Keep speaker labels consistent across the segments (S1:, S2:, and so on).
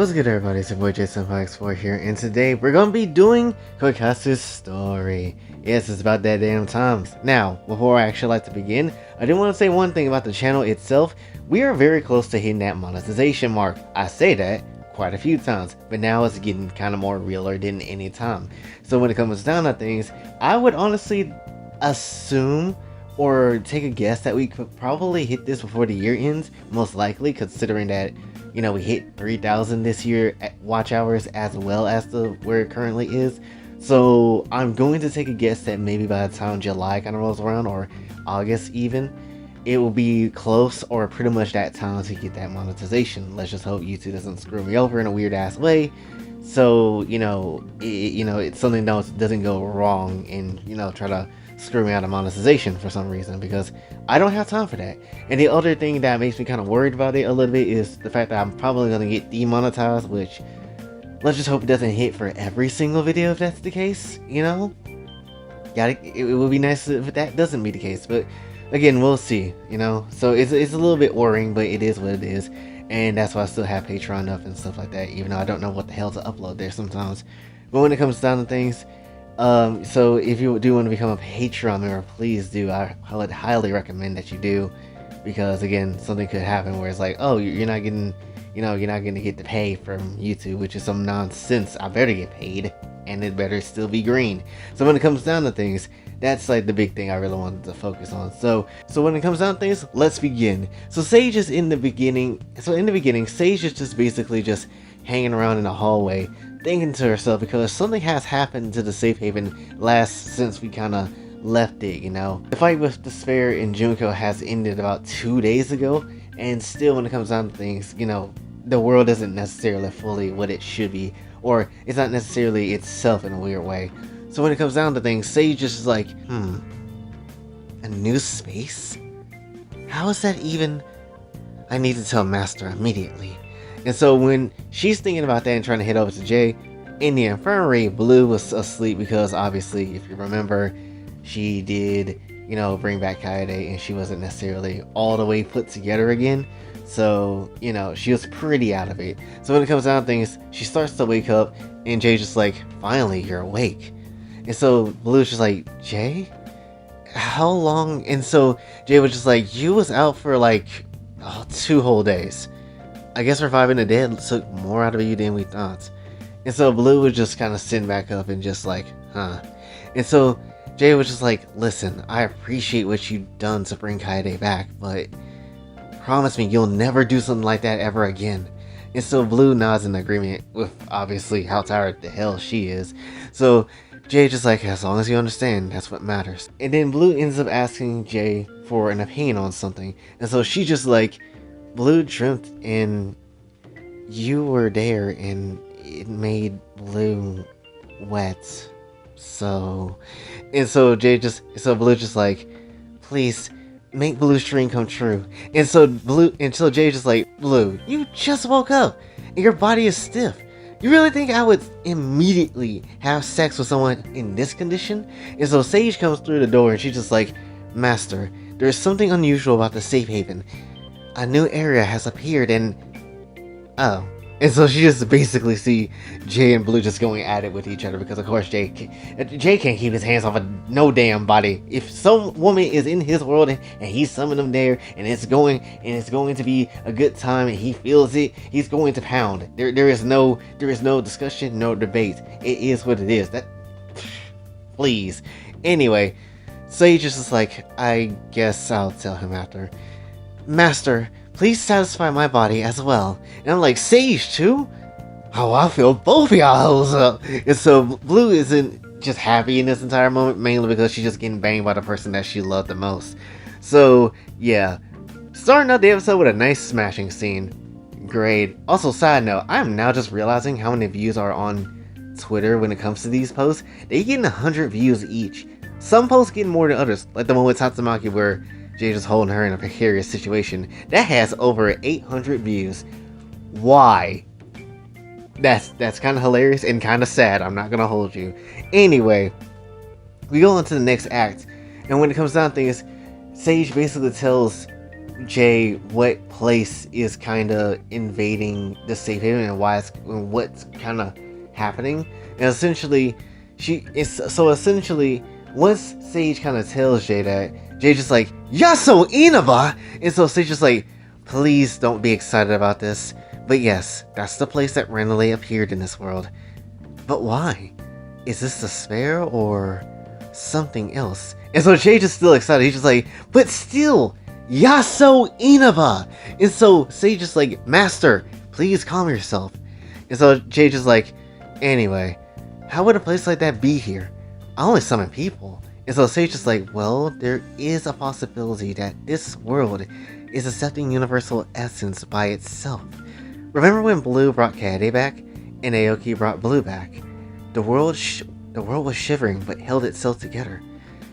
S1: What's good, everybody? It's your boy JSX4 here, and today we're gonna be doing Quickcaster's story. Yes, it's about that damn times. Now, before I actually like to begin, I do want to say one thing about the channel itself. We are very close to hitting that monetization mark. I say that quite a few times, but now it's getting kind of more realer than any time. So when it comes down to things, I would honestly assume or take a guess that we could probably hit this before the year ends, most likely, considering that, you know, we hit 3,000 this year at watch hours as well as where it currently is. So I'm going to take a guess that maybe by the time July kind of rolls around, or August even, it will be close or pretty much that time to get that monetization. Let's just hope YouTube doesn't screw me over in a weird ass way. So, it's something doesn't go wrong and, try to screw me out of monetization for some reason, because I don't have time for that. And the other thing that makes me kind of worried about it a little bit is the fact that I'm probably going to get demonetized, which let's just hope it doesn't hit for every single video if that's the case, it would be nice if that doesn't be the case, but again, we'll see, so it's a little bit worrying, but it is what it is. And that's why I still have Patreon up and stuff like that, even though I don't know what the hell to upload there sometimes. But when it comes down to things, so if you do want to become a Patreon member, please do. I would highly recommend that you do, because again, something could happen where it's like, oh, you're not getting, you're not going to get the pay from YouTube, which is some nonsense. I better get paid, and it better still be green. So when it comes down to things, that's like the big thing I really wanted to focus on. So when it comes down to things, let's begin. So Sage is in the beginning. So in the beginning, Sage is just basically just hanging around in the hallway, thinking to herself, because something has happened to the safe haven since we kind of left it, The fight with Despair and Junko has ended about 2 days ago, and still when it comes down to things, the world isn't necessarily fully what it should be, or it's not necessarily itself in a weird way. So when it comes down to things, Sage is like, a new space? How is that even? I need to tell Master immediately. And so when she's thinking about that and trying to head over to Jay, in the infirmary, Blue was asleep because obviously, if you remember, she did, bring back Kaede, and she wasn't necessarily all the way put together again. So, she was pretty out of it. So when it comes down to things, she starts to wake up, and Jay's just like, finally, you're awake. And so Blue's just like, Jay? How long? And so Jay was just like, you was out for like 2 whole days. I guess reviving the dead took more out of you than we thought. And so Blue was just kind of sitting back up and just like, huh. And so Jay was just like, listen, I appreciate what you've done to bring Kaede back, but promise me you'll never do something like that ever again. And so Blue nods in agreement with obviously how tired the hell she is. So Jay just like, as long as you understand, that's what matters. And then Blue ends up asking Jay for an opinion on something. And so she just like, Blue dreamt and you were there and it made Blue wet. So Blue just like, please make Blue's dream come true. And so Jay just like, Blue, you just woke up and your body is stiff. You really think I would immediately have sex with someone in this condition? And so Sage comes through the door and she's just like, Master, there's something unusual about the safe haven. A new area has appeared and... oh. And so she just basically see Jay and Blue just going at it with each other, because of course Jay can't keep his hands off of no damn body. If some woman is in his world and he's summoned them there and it's going to be a good time and he feels it, he's going to pound. There is no discussion, no debate. It is what it is. That please. Anyway, Sage is just like, I guess I'll tell him after. Master, please satisfy my body as well. And I'm like, Sage too? Oh, I feel both of y'all hoes up. And so Blue isn't just happy in this entire moment, mainly because she's just getting banged by the person that she loved the most. So yeah, starting out the episode with a nice smashing scene. Great. Also, side note, I'm now just realizing how many views are on Twitter when it comes to these posts. They getting 100 views each. Some posts getting more than others, like the one with Tatsumaki where Jay just holding her in a precarious situation. That has over 800 views. Why? That's kind of hilarious and kind of sad. I'm not gonna hold you. Anyway, we go on to the next act, and when it comes down to things, Sage basically tells Jay what place is kind of invading the safe haven and what's kind of happening. And essentially, once Sage kind of tells Jay that, Jay just like, Yaso Inaba! And so Sage just like, please don't be excited about this. But yes, that's the place that randomly appeared in this world. But why? Is this despair or something else? And so Jay just still excited. He's just like, but still, Yaso Inaba! And so Sage just like, Master, please calm yourself. And so Jay just like, anyway, how would a place like that be here? I only summon people. And so Sage just like, well, there is a possibility that this world is accepting universal essence by itself. Remember when Blue brought Kade back, and Aoki brought Blue back? The world was shivering but held itself together.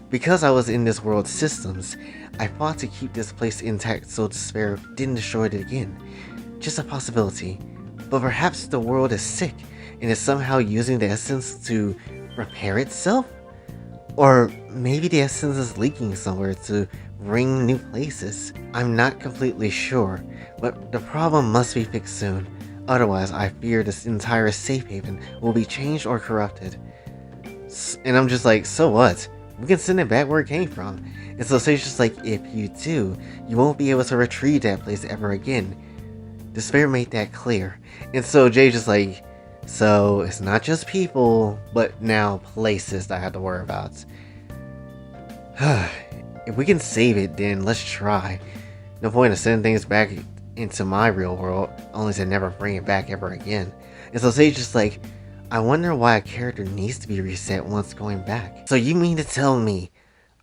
S1: Because I was in this world's systems, I fought to keep this place intact so despair didn't destroy it again. Just a possibility. But perhaps the world is sick and is somehow using the essence to repair itself? Or maybe the essence is leaking somewhere to bring new places. I'm not completely sure, but the problem must be fixed soon. Otherwise, I fear this entire safe haven will be changed or corrupted. And I'm just like, so what? We can send it back where it came from. And so Sage's just like, if you do, you won't be able to retrieve that place ever again. Despair made that clear. And so Jay's just like, so it's not just people, but now places that I have to worry about. If we can save it, then let's try. No point in sending things back into my real world, only to never bring it back ever again. And so Sage just like, I wonder why a character needs to be reset once going back. So you mean to tell me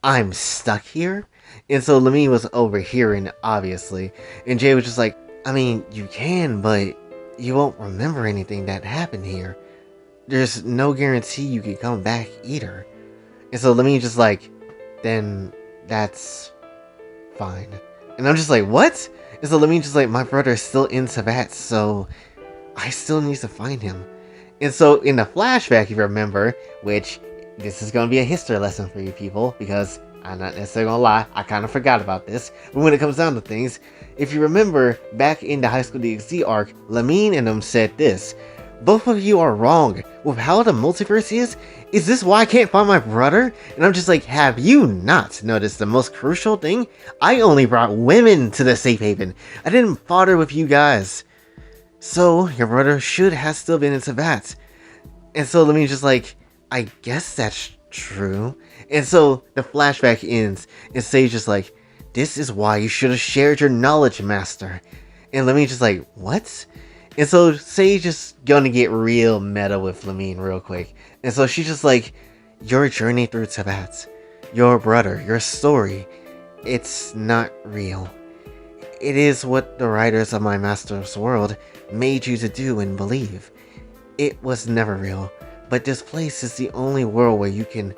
S1: I'm stuck here? And so Lamine was overhearing, obviously. And Jay was just like, I mean, you can, but you won't remember anything that happened here. There's no guarantee you can come back either. And so Lamine just like, then that's fine. And I'm just like, what? And so Lamine just like, my brother is still in Sabat, so I still need to find him. And so in the flashback, if you remember, which this is going to be a history lesson for you people, because I'm not necessarily going to lie, I kind of forgot about this. But when it comes down to things, if you remember, back in the High School DxD arc, Lamine and them said this, both of you are wrong. With how the multiverse is this why I can't find my brother? And I'm just like, have you not noticed the most crucial thing? I only brought women to the safe haven. I didn't bother with you guys. So, your brother should have still been in Sabat. And so Lamine's just like, I guess that's true. And so the flashback ends, and Sage just like, this is why you should have shared your knowledge, Master. And Lamine's just like, what? And so Sage is gonna get real meta with Lamine real quick. And so she's just like, your journey through Sabat, your brother, your story, it's not real. It is what the writers of my master's world made you to do and believe. It was never real, but this place is the only world where you can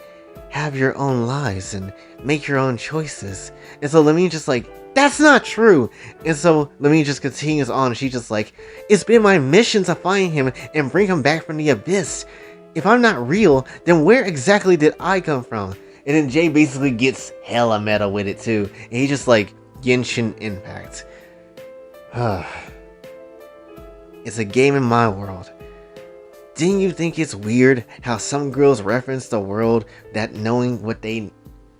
S1: have your own lives and make your own choices. And so Lamine just like, that's not true. And so Lamine just continues on. She's just like, it's been my mission to find him and bring him back from the abyss. If I'm not real, then where exactly did I come from? And then Jay basically gets hella meta with it too. And he's just like, Genshin Impact. It's a game in my world. Didn't you think it's weird how some girls reference the world that knowing what they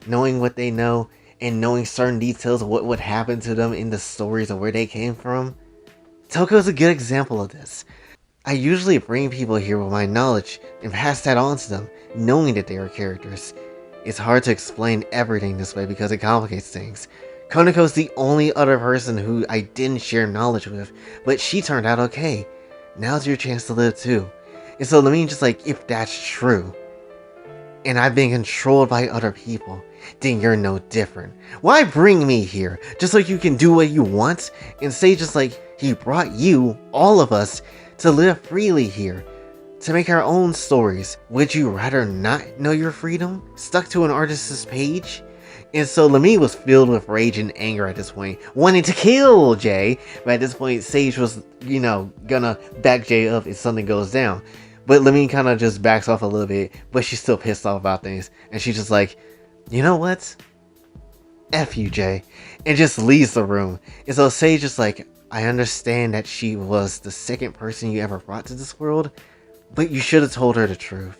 S1: know and knowing certain details of what would happen to them in the stories of where they came from? Toko is a good example of this. I usually bring people here with my knowledge and pass that on to them, knowing that they are characters. It's hard to explain everything this way because it complicates things. Konako's the only other person who I didn't share knowledge with, but she turned out okay. Now's your chance to live too. And so Lamine just like, if that's true, and I've been controlled by other people, then you're no different. Why bring me here? Just so you can do what you want? And say just like, he brought you, all of us, to live freely here. To make our own stories. Would you rather not know your freedom? Stuck to an artist's page? And so Lamine was filled with rage and anger at this point, wanting to kill Jay. But at this point, Sage was, gonna back Jay up if something goes down. But Lamine kind of just backs off a little bit, but she's still pissed off about things. And she's just like, you know what? F you, Jay, and just leaves the room. And so Sage is like, I understand that she was the second person you ever brought to this world, but you should have told her the truth.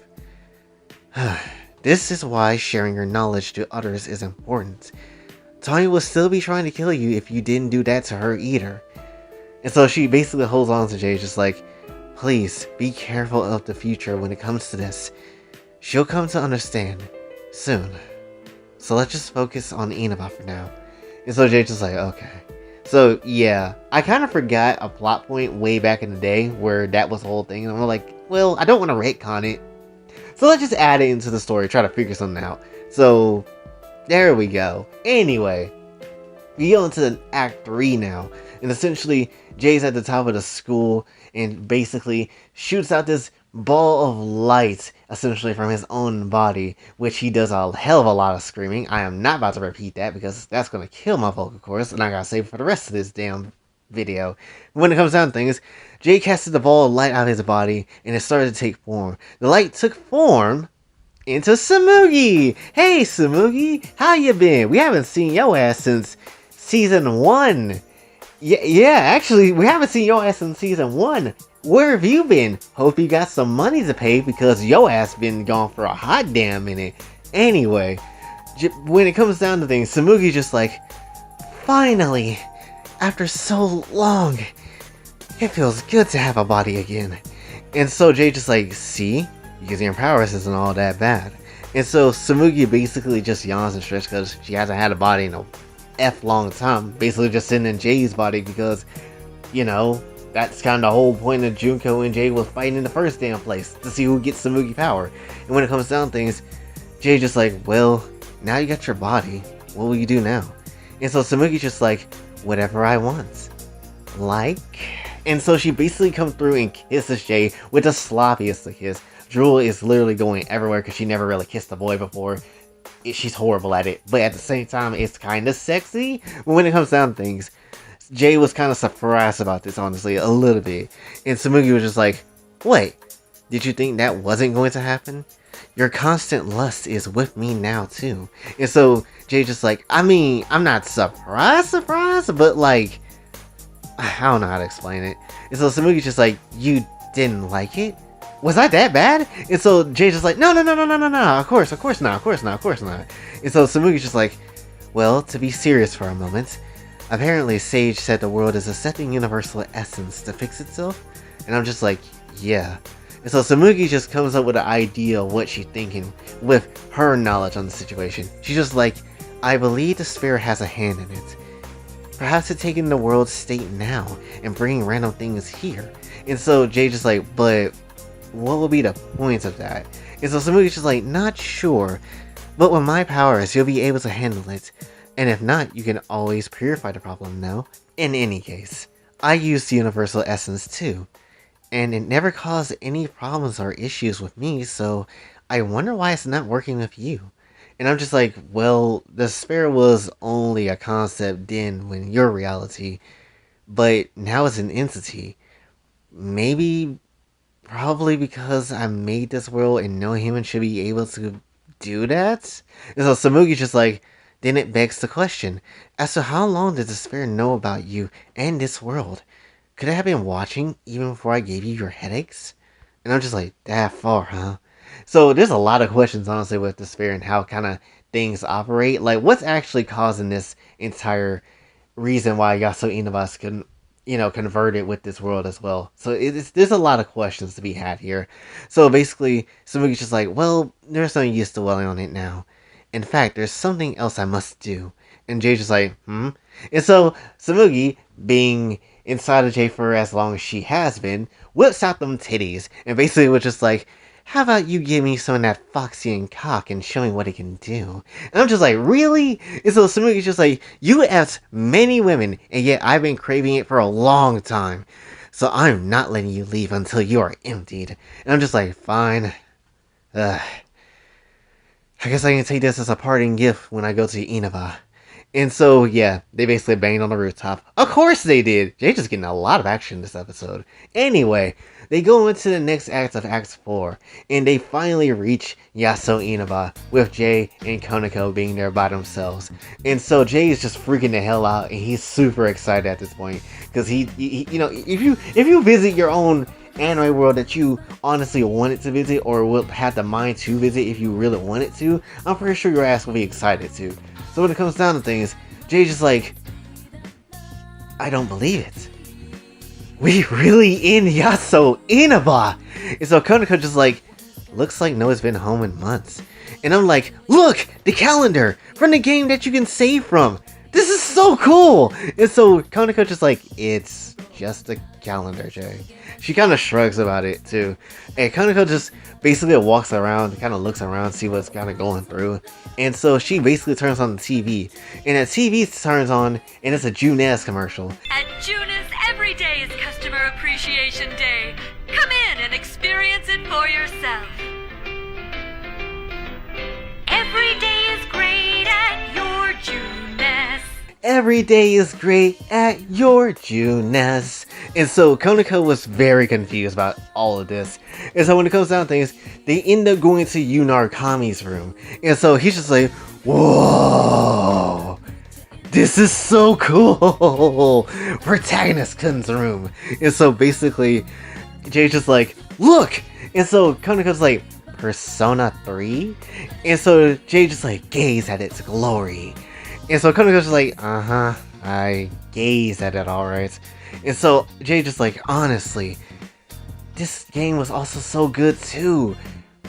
S1: This is why sharing your knowledge to others is important. Tanya will still be trying to kill you if you didn't do that to her either. And so she basically holds on to Jay, just like, please be careful of the future when it comes to this. She'll come to understand soon. So let's just focus on Inaba for now. And so Jay's just like, okay. So yeah, I kind of forgot a plot point way back in the day where that was the whole thing. And I'm like, well, I don't want to retcon it. So let's just add it into the story, try to figure something out. So there we go. Anyway, we go into Act 3 now. And essentially, Jay's at the top of the school and basically shoots out this ball of light, essentially from his own body, which he does a hell of a lot of screaming. I am not about to repeat that because that's going to kill my vocal cords, and I gotta save it for the rest of this damn video. When it comes down to things, Jay casted the ball of light out of his body, and it started to take form. The light took form into Tsumugi! Hey Tsumugi, how you been? We haven't seen your ass since Season 1. Yeah, actually, we haven't seen your ass in Season 1. Where have you been? Hope you got some money to pay because your ass been gone for a hot damn minute. Anyway, when it comes down to things, Tsumugi's just like, finally, after so long, it feels good to have a body again. And so Jay just like, see? Using your powers isn't all that bad. And so Tsumugi basically just yawns and stretches because she hasn't had a body in a F long time. Basically just sitting in Jay's body because, you know, that's kind of the whole point of Junko and Jay was fighting in the first damn place, to see who gets Tsumugi power. And when it comes down to things, Jay just like, well, now you got your body, what will you do now? And so Tsumugi's just like, whatever I want. Like? And so she basically comes through and kisses Jay with the sloppiest of kiss. Drool is literally going everywhere because she never really kissed a boy before. She's horrible at it, but at the same time, it's kind of sexy. When it comes down to things, Jay was kind of surprised about this, honestly, a little bit. And Tsumugi was just like, wait, did you think that wasn't going to happen? Your constant lust is with me now, too. And so Jay just like, I mean, I'm not surprised, but like, I don't know how to explain it. And so Tsumugi's just like, you didn't like it? Was I that bad? And so Jay's just like, no, of course not. And so Tsumugi's just like, well, to be serious for a moment, apparently Sage said the world is accepting universal essence to fix itself. And I'm just like, yeah. And so Tsumugi just comes up with an idea of what she's thinking with her knowledge on the situation. She's just like, I believe the spirit has a hand in it. Perhaps it's taking the world's state now and bringing random things here. And so Jay's just like, but what will be the point of that? And so Tsumugi's just like, not sure, but with my powers, you'll be able to handle it. And if not, you can always purify the problem now. In any case, I use the universal essence too, and it never caused any problems or issues with me, so I wonder why it's not working with you. And I'm just like, well, the spirit was only a concept then when your reality, but now it's an entity. Maybe probably because I made this world and no human should be able to do that? And so Tsumugi's just like, then it begs the question, as to how long did the spirit know about you and this world? Could it have been watching even before I gave you your headaches? And I'm just like, that far, huh? So there's a lot of questions, honestly, with the spirit and how kind of things operate. Like, what's actually causing this entire reason why Yasuo Inabas couldn't, converted with this world as well. So there's a lot of questions to be had here. So basically, Tsumugi's just like, well, there's no use dwelling on it now. In fact, there's something else I must do. And Jay's just like, hmm? And so Tsumugi, being inside of Jay for as long as she has been, whips out them titties. And basically was just like, how about you give me some of that Foxian cock and show me what it can do? And I'm just like, really? And so Tsumugi's just like, you asked many women, and yet I've been craving it for a long time. So I'm not letting you leave until you are emptied. And I'm just like, fine. I guess I can take this as a parting gift when I go to Inaba. And so, yeah, they basically banged on the rooftop. Of course they did! Jay just getting a lot of action this episode. Anyway, they go into the next act of Act 4, and they finally reach Yasuo Inaba, with Jay and Koneko being there by themselves. And so Jay is just freaking the hell out, and he's super excited at this point. Because he, you know, if you visit your own anime world that you honestly wanted to visit, or would have the mind to visit if you really wanted to, I'm pretty sure your ass will be excited to. So when it comes down to things, Jay's just like, I don't believe it. We really in Yasuo Inaba! And so Koneko just like, looks like Noah's been home in months. And I'm like, look! The calendar! From the game that you can save from! This is so cool! And so Koneko just like, it's just a calendar, Jay. She kind of shrugs about it too. And Koneko just basically walks around, kind of looks around, see what's kind of going through. And so she basically turns on the TV. And the TV turns on, and it's a Junez commercial.
S2: At Junez, every day is Customer Appreciation Day. Come in and experience it for yourself. Every day is great at your Junez.
S1: Every day is great at your Junez. And so Koneko was very confused about all of this. And so when it comes down to things, they end up going to Yunar Kami's room. And so he's just like, whoa, this is so cool. Protagonist Kun's room. And so basically, Jay's just like, look. And so Koneko's like, Persona 3? And so Jay just like, gaze at its glory. And so Koneko's just like, I gaze at it, alright. And so Jay just like, honestly, this game was also so good too.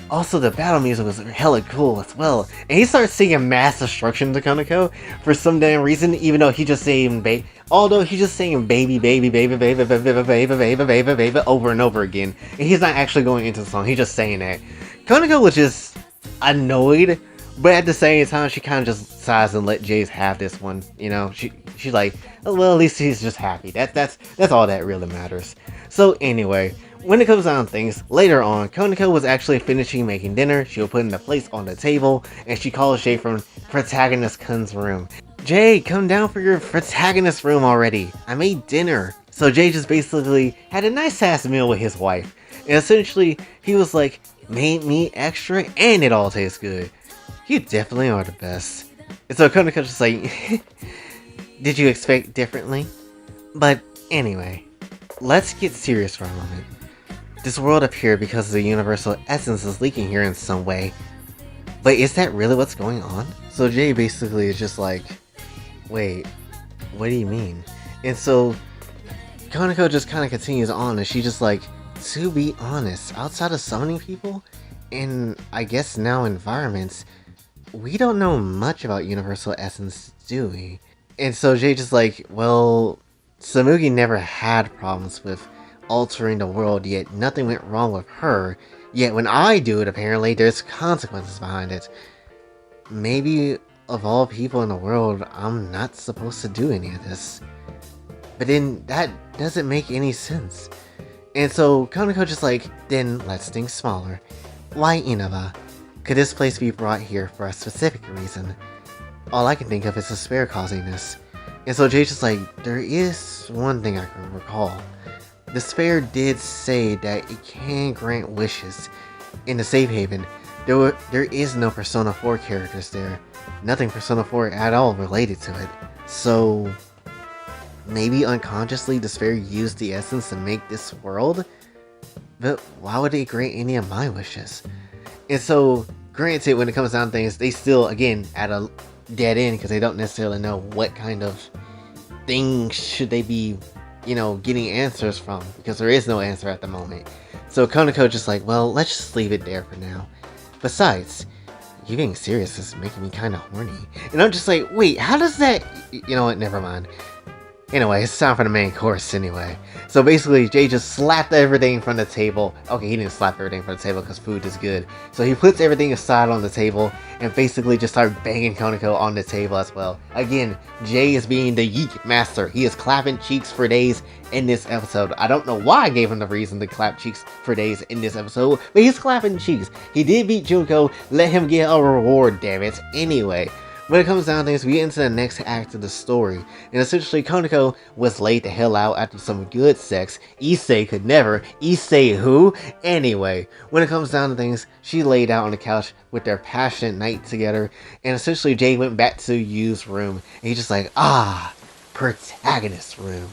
S1: Also, the battle music was hella cool as well. And he starts singing Mass Destruction to Koneko for some damn reason, even though he just saying although he's just saying baby, baby, baby, baby, baby, baby, baby, baby, baby, baby, over and over again. And he's not actually going into the song, he's just saying that. Koneko was just annoyed, but at the same time, she kind of just decides to let Jace have this one. You know, she's like, oh, well, at least he's just happy. That's all that really matters. So anyway, when it comes down to things, later on, Koneko was actually finishing making dinner. She was putting the plates on the table, and she calls Jay from Protagonist Kun's room. Jay, come down for your protagonist room already. I made dinner. So Jay just basically had a nice ass meal with his wife. And essentially, he was like, made me extra, and it all tastes good. You definitely are the best. And so Koneko's just like, did you expect differently? But anyway, let's get serious for a moment. This world appeared because the universal essence is leaking here in some way. But is that really what's going on? So Jay basically is just like, wait, what do you mean? And so Koneko just kind of continues on, and she's just like, to be honest, outside of summoning people, and I guess now environments, we don't know much about universal essence, do we? And so Jay just like, well, Samugi never had problems with altering the world, yet nothing went wrong with her. Yet when I do it, apparently there's consequences behind it. Maybe of all people in the world, I'm not supposed to do any of this. But then that doesn't make any sense. And so Koneko just like, then let's think smaller. Why Inaba? Could this place be brought here for a specific reason? All I can think of is despair causing this. And so Jay's just like, there is one thing I can recall. Despair did say that it can grant wishes. In the safe haven, there is no Persona 4 characters there. Nothing Persona 4 at all related to it. So maybe unconsciously Despair used the essence to make this world? But why would it grant any of my wishes? And so, granted, when it comes down to things, they still, again, at a dead end because they don't necessarily know what kind of things should they be, you know, getting answers from, because there is no answer at the moment. So Koneko just like, well, let's just leave it there for now. Besides, you being serious is making me kind of horny. And I'm just like, wait, how does that... You know what, never mind. Anyway, it's time for the main course anyway. So basically, Jay just slapped everything from the table. Okay, he didn't slap everything from the table because food is good. So he puts everything aside on the table and basically just started banging Koneko on the table as well. Again, Jay is being the yeek master. He is clapping cheeks for days in this episode. I don't know why I gave him the reason to clap cheeks for days in this episode, but he's clapping cheeks. He did beat Junko. Let him get a reward, damn it. Anyway, when it comes down to things, we get into the next act of the story, and essentially Konako was laid the hell out after some good sex. Issei could never. Issei who? Anyway, when it comes down to things, she laid out on the couch with their passionate night together, and essentially Jay went back to Yu's room, and he's just like, protagonist room.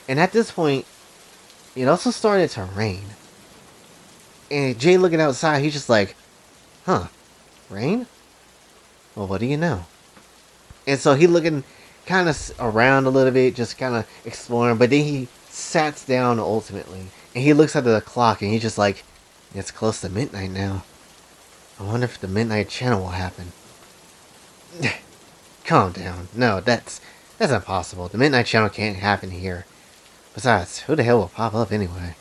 S1: And at this point, it also started to rain. And Jay looking outside, he's just like, rain? Well, what do you know? And so he looking kind of around a little bit, just kind of exploring. But then he sat down ultimately. And he looks at the clock and he's just like, it's close to midnight now. I wonder if the midnight channel will happen. Calm down. No, that's impossible. The midnight channel can't happen here. Besides, who the hell will pop up anyway?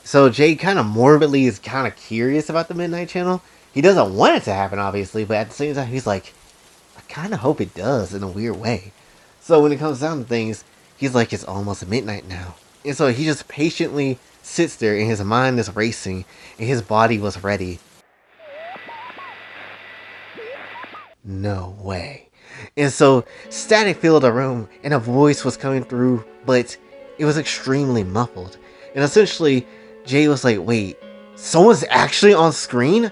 S1: So Jay kind of morbidly is kind of curious about the midnight channel. He doesn't want it to happen, obviously, but at the same time, he's like, I kind of hope it does in a weird way. So when it comes down to things, he's like, it's almost midnight now. And so he just patiently sits there and his mind is racing and his body was ready. No way. And so static filled the room and a voice was coming through, but it was extremely muffled. And essentially, Jay was like, wait, someone's actually on screen?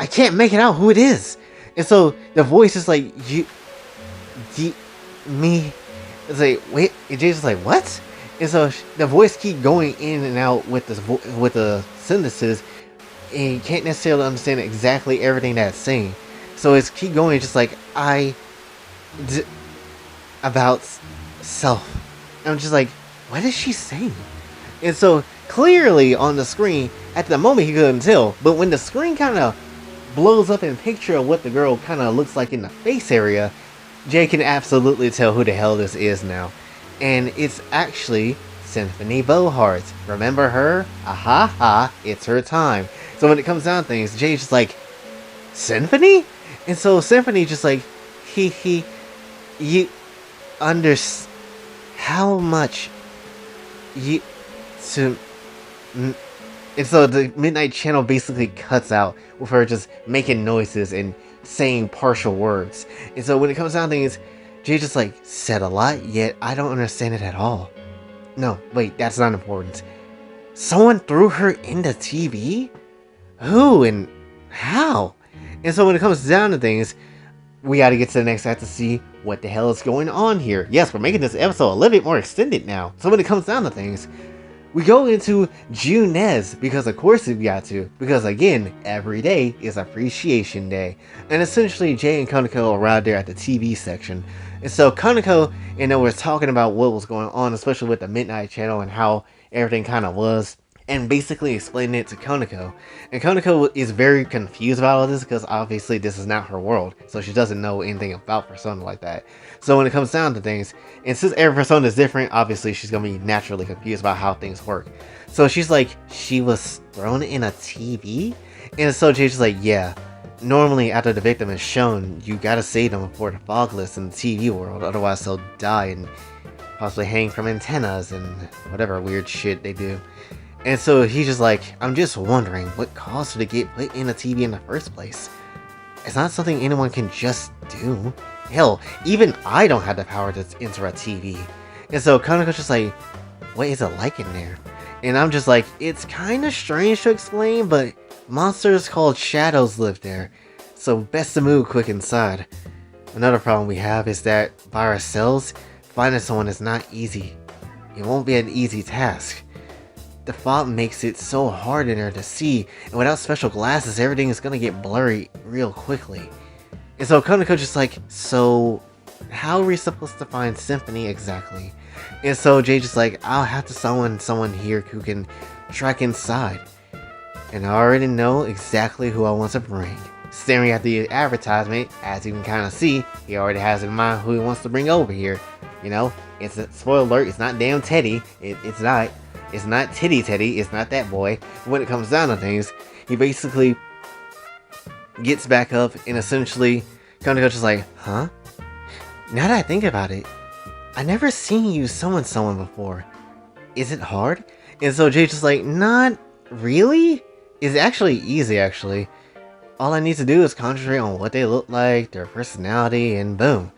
S1: I can't make it out who it is. And so the voice is like, me. It's like, wait, and Jay's like, what? And so the voice keep going in and out with the sentences, and you can't necessarily understand exactly everything that's saying. So it's keep going, just like, about self. I'm just like, what is she saying? And so clearly on the screen, at the moment he couldn't tell, but when the screen kind of blows up in picture of what the girl kind of looks like in the face area, Jay can absolutely tell who the hell this is now. And it's actually Symphony Bohart. Remember her? It's her time. So when it comes down to things, Jay's just like, Symphony? And so Symphony just like, you understand how much you to. And so the midnight channel basically cuts out with her just making noises and saying partial words. And so when it comes down to things, Jay just like said a lot, yet I don't understand it at all. No, wait, that's not important. Someone threw her into TV? Who and how? And so when it comes down to things, we gotta get to the next act to see what the hell is going on here. Yes, we're making this episode a little bit more extended now. So when it comes down to things, we go into Junez, because of course we got to, because again, every day is Appreciation Day. And essentially Jay and Konako are around there at the TV section. And so Konako and then we're talking about what was going on, especially with the Midnight Channel and how everything kind of was, and basically explaining it to Konako. And Konako is very confused about all this because obviously this is not her world, so she doesn't know anything about Persona like that. So when it comes down to things, and since every Persona is different, obviously she's gonna be naturally confused about how things work. So she's like, she was thrown in a TV? And so Jay's just like, yeah, normally after the victim is shown, you gotta save them before the fog lifts in the TV world, otherwise they'll die and possibly hang from antennas and whatever weird shit they do. And so he's just like, I'm just wondering what caused her to get put in a TV in the first place. It's not something anyone can just do. Hell, even I don't have the power to enter a TV. And so Konako's just like, what is it like in there? And I'm just like, it's kind of strange to explain, but monsters called shadows live there. So best to move quick inside. Another problem we have is that by ourselves, finding someone is not easy. It won't be an easy task. The fog makes it so hard in there to see, and without special glasses, everything is gonna get blurry real quickly. And so Konako's just like, so how are we supposed to find Symphony exactly? And so Jay's just like, I'll have to summon someone here who can track inside. And I already know exactly who I want to bring. Staring at the advertisement, as you can kind of see, he already has in mind who he wants to bring over here. You know, it's a spoiler alert, it's not damn Teddy, it's not. It's not Teddy, it's not that boy. When it comes down to things, he basically gets back up and essentially Konako's just like, huh? Now that I think about it, I never seen you summon someone before. Is it hard? And so Jay's just like, not really? It's actually easy, actually. all I need to do is concentrate on what they look like, their personality, and boom.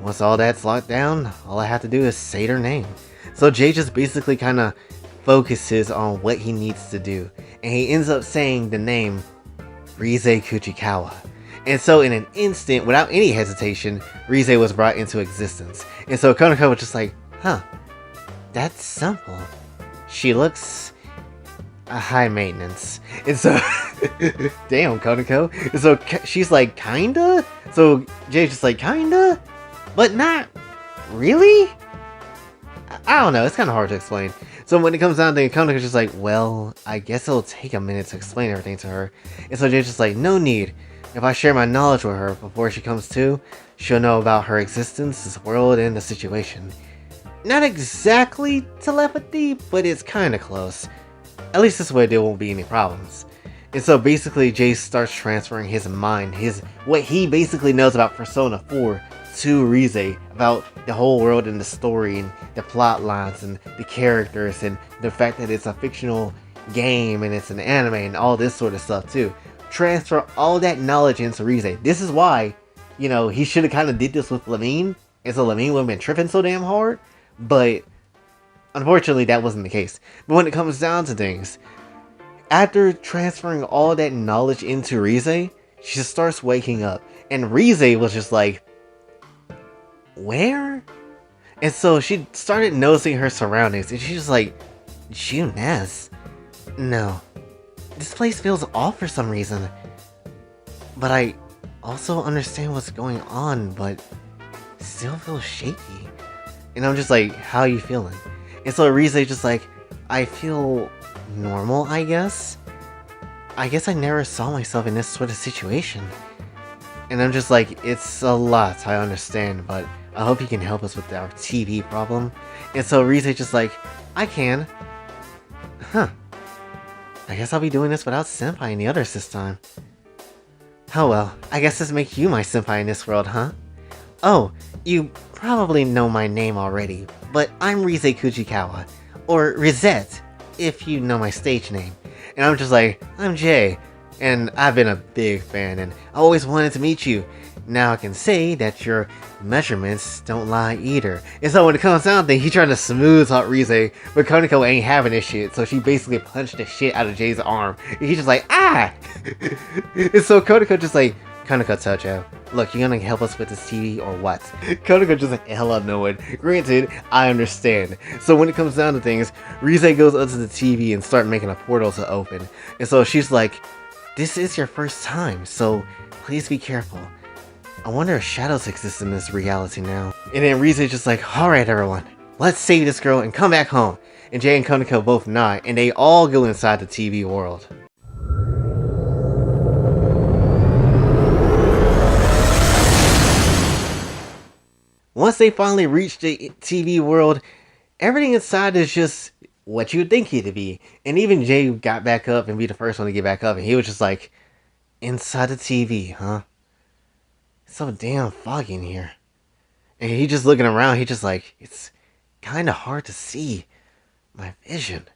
S1: Once all that's locked down, all I have to do is say their name. So Jay just basically kind of focuses on what he needs to do, and he ends up saying the name Rize Kuchikawa. And so in an instant, without any hesitation, Rize was brought into existence. And so Konako was just like, huh, that's simple. She looks high maintenance. And so, damn, Konako. And so she's like, kinda? So Jay's just like, kinda? But not really? I don't know, it's kind of hard to explain. So when it comes down to it, Konako's just like, well, I guess it'll take a minute to explain everything to her. And so Jay's just like, no need. If I share my knowledge with her before she comes to, she'll know about her existence, this world, and the situation. Not exactly telepathy, but it's kinda close. At least this way there won't be any problems. And so basically Jay starts transferring his mind, what he basically knows about Persona 4 to Rize, about the whole world and the story and the plot lines and the characters and the fact that it's a fictional game and it's an anime and all this sort of stuff too. Transfer all that knowledge into Rize. This is why, he should have kind of did this with Lamine, and so Lamine would have been tripping so damn hard, but unfortunately that wasn't the case. But when it comes down to things, after transferring all that knowledge into Rize, she starts waking up, and Rize was just like, where? And so she started noticing her surroundings, and she's just like, Juness? No. This place feels off for some reason. But I also understand what's going on, but still feel shaky. And I'm just like, how are you feeling? And so Rize just like, I feel normal, I guess? I guess I never saw myself in this sort of situation. And I'm just like, it's a lot, I understand, but I hope you can help us with our TV problem. And so Rize just like, I can. Huh. I guess I'll be doing this without Senpai and the others this time. Oh well, I guess this makes you my Senpai in this world, huh? Oh, you probably know my name already, but I'm Rize Kuchikawa, or Rizette, if you know my stage name. And I'm just like, I'm Jay, and I've been a big fan, and I always wanted to meet you. Now I can say that your measurements don't lie either. And so when it comes down to it, he trying to smooth out Rize, but Konako ain't having this shit, so she basically punched the shit out of Jay's arm. And he's just like, ah! And so Konako just like, Konako Tojo, look, you gonna help us with this TV or what? Konako just like, hell out no one. Granted, I understand. So when it comes down to things, Rize goes onto the TV and start making a portal to open. And so she's like, this is your first time, so please be careful. I wonder if shadows exist in this reality now. And then Rize just like, alright everyone, let's save this girl and come back home. And Jay and Konako both nod, and they all go inside the TV world. Once they finally reach the TV world, everything inside is just what you'd think it'd be. And even Jay got back up and be the first one to get back up, and he was just like, inside the TV, huh? It's so damn foggy in here. And he just looking around, he just like, it's kind of hard to see my vision.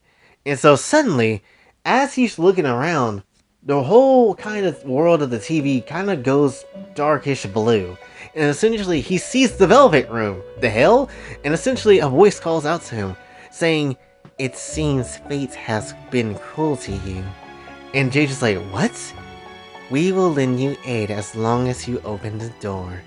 S1: And so suddenly, as he's looking around, the whole kind of world of the TV kind of goes darkish blue. And essentially, he sees the Velvet Room. The hell? And essentially, a voice calls out to him, saying, it seems fate has been cruel to you. And Jay's just like, what? We will lend you aid as long as you open the door.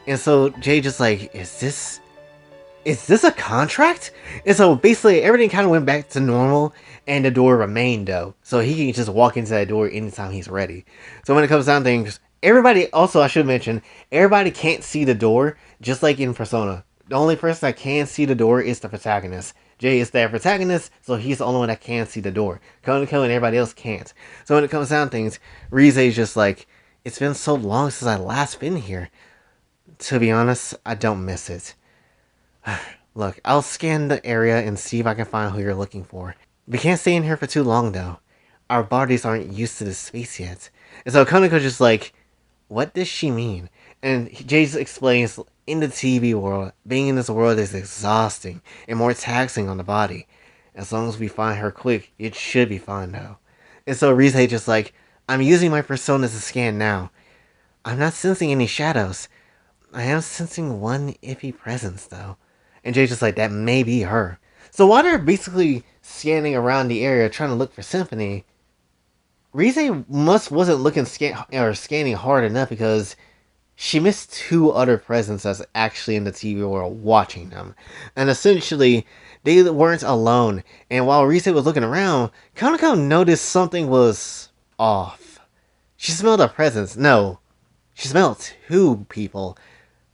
S1: And so Jay just like, is this a contract? And so basically everything kind of went back to normal, and the door remained though. So he can just walk into that door anytime he's ready. So when it comes down to things, everybody, also I should mention, everybody can't see the door, just like in Persona. The only person that can see the door is the protagonist. Jay is the protagonist, so he's the only one that can see the door. Konako and everybody else can't. So when it comes down to things, Rize is just like, it's been so long since I last been here. To be honest, I don't miss it. Look, I'll scan the area and see if I can find who you're looking for. We can't stay in here for too long though. Our bodies aren't used to this space yet. And so Konako's just like, what does she mean? And Jay explains, in the TV world, being in this world is exhausting and more taxing on the body. As long as we find her quick, it should be fine though. And so Rize just like, I'm using my personas to scan now. I'm not sensing any shadows. I am sensing one iffy presence, though. And Jay's just like, that may be her. So while they're basically scanning around the area trying to look for Symphony, Rize wasn't looking scanning hard enough because she missed two other presents that's actually in the TV world watching them. And essentially, they weren't alone. And while Rize was looking around, Kaneko noticed something was off. She smelled a presence. No, she smelled two people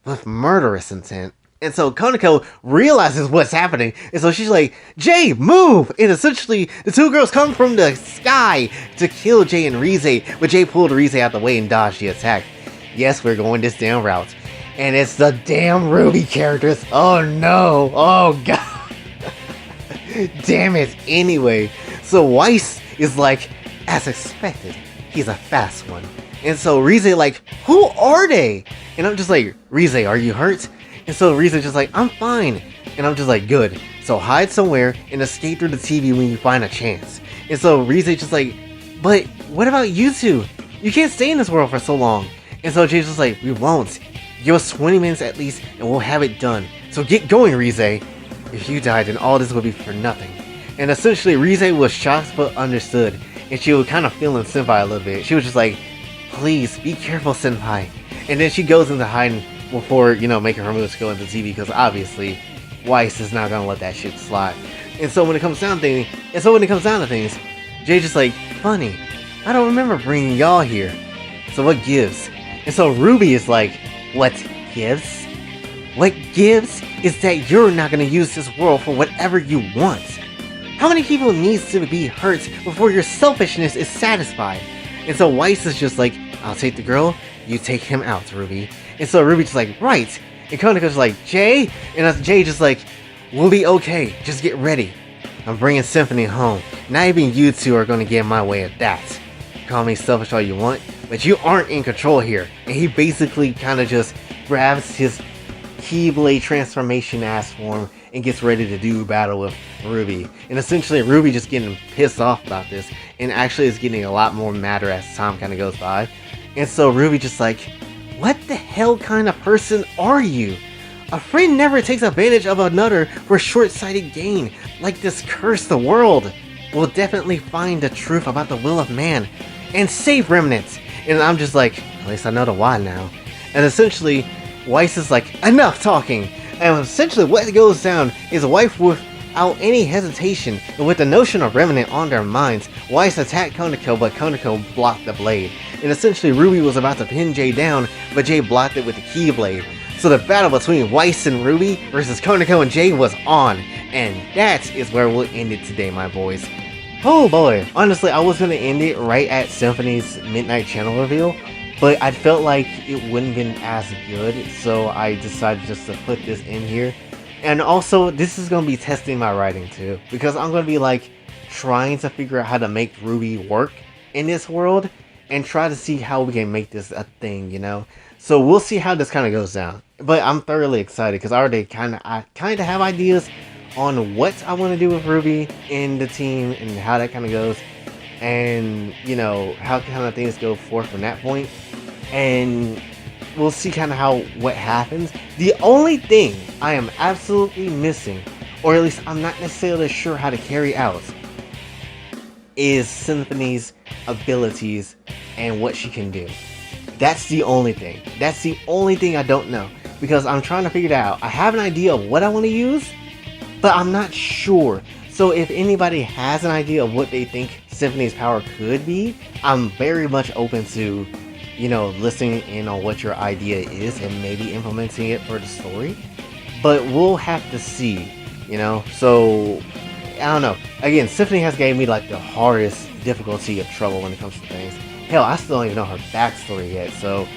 S1: with murderous intent. And so Konako realizes what's happening. And so she's like, Jay, move! And essentially, the two girls come from the sky to kill Jay and Rize. But Jay pulled Rize out the way and dodged the attack. Yes, we're going this damn route. And it's the damn Ruby characters. Oh no. Oh god. Damn it. Anyway, so Weiss is like, as expected, he's a fast one. And so Rize like, who are they? And I'm just like, Rize, are you hurt? And so Rize just like, I'm fine. And I'm just like, good. So hide somewhere and escape through the TV when you find a chance. And so Rize just like, but what about you two? You can't stay in this world for so long. And so Jay's just like, we won't. Give us 20 minutes at least and we'll have it done. So get going, Rize. If you died, then all this would be for nothing. And essentially Rize was shocked but understood. And she was kind of feeling Senpai a little bit. She was just like, please be careful, Senpai. And then she goes into hiding before, making her moves go into TV because obviously Weiss is not gonna let that shit slide. And so when it comes down to things, Jay's just like, funny, I don't remember bringing y'all here. So what gives? And so Ruby is like, what gives? What gives is that you're not gonna use this world for whatever you want. How many people needs to be hurt before your selfishness is satisfied? And so Weiss is just like, I'll take the girl, you take him out, Ruby. And so Ruby's just like, right. And Konako's like, Jay? And Jay just like, we'll be okay, just get ready. I'm bringing Symphony home. Not even you two are gonna get in my way at that. Call me selfish all you want, but you aren't in control here. And he basically kind of just grabs his Keyblade transformation ass form and gets ready to do battle with Ruby. And essentially Ruby just getting pissed off about this and actually is getting a lot more madder as time kind of goes by. And so Ruby just like, what the hell kind of person are you? A friend never takes advantage of another for short-sighted gain. Like this curse the world. We'll definitely find the truth about the will of man and save remnants. And I'm just like, at least I know the why now. And essentially Weiss is like, enough talking. And essentially what goes down is Weiss without any hesitation and with the notion of remnant on their minds, Weiss attacked Konako, but Konako blocked the blade. And essentially Ruby was about to pin Jay down, but Jay blocked it with the Keyblade. So the battle between Weiss and Ruby versus Konako and Jay was on. And that is where we'll end it today, my boys. Oh boy, honestly I was going to end it right at Symphony's Midnight Channel reveal, but I felt like it wouldn't have been as good, so I decided just to put this in here. And also, this is going to be testing my writing too, because I'm going to be like trying to figure out how to make Ruby work in this world and try to see how we can make this a thing, So we'll see how this kind of goes down. But I'm thoroughly excited because I already kind of have ideas on what I want to do with Ruby in the team and how that kind of goes, and how kind of things go forth from that point. And we'll see kind of what happens. The only thing I am absolutely missing, or at least I'm not necessarily sure how to carry out, is Symphony's abilities and what she can do. That's the only thing. That's the only thing I don't know, because I'm trying to figure it out. I have an idea of what I want to use, but I'm not sure. So if anybody has an idea of what they think Symphony's power could be, I'm very much open to listening in on what your idea is and maybe implementing it for the story. But we'll have to see, So I don't know. Again, Symphony has gave me like the hardest difficulty of trouble when it comes to things. Hell, I still don't even know her backstory yet, so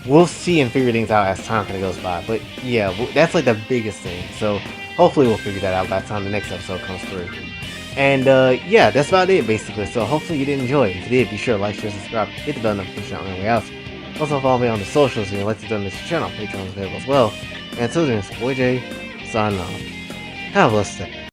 S1: we'll see and figure things out as time kind of goes by. But yeah, that's like the biggest thing. So hopefully we'll figure that out by the time the next episode comes through. And yeah, that's about it basically. So hopefully you did enjoy. If you did, be sure to like, share, subscribe, hit the bell notification on everywhere else. Also follow me on the socials if you'd like to donate to the channel. Patreon is available as well. And until then, it's your boy Jay, signing off. Have a blessed day.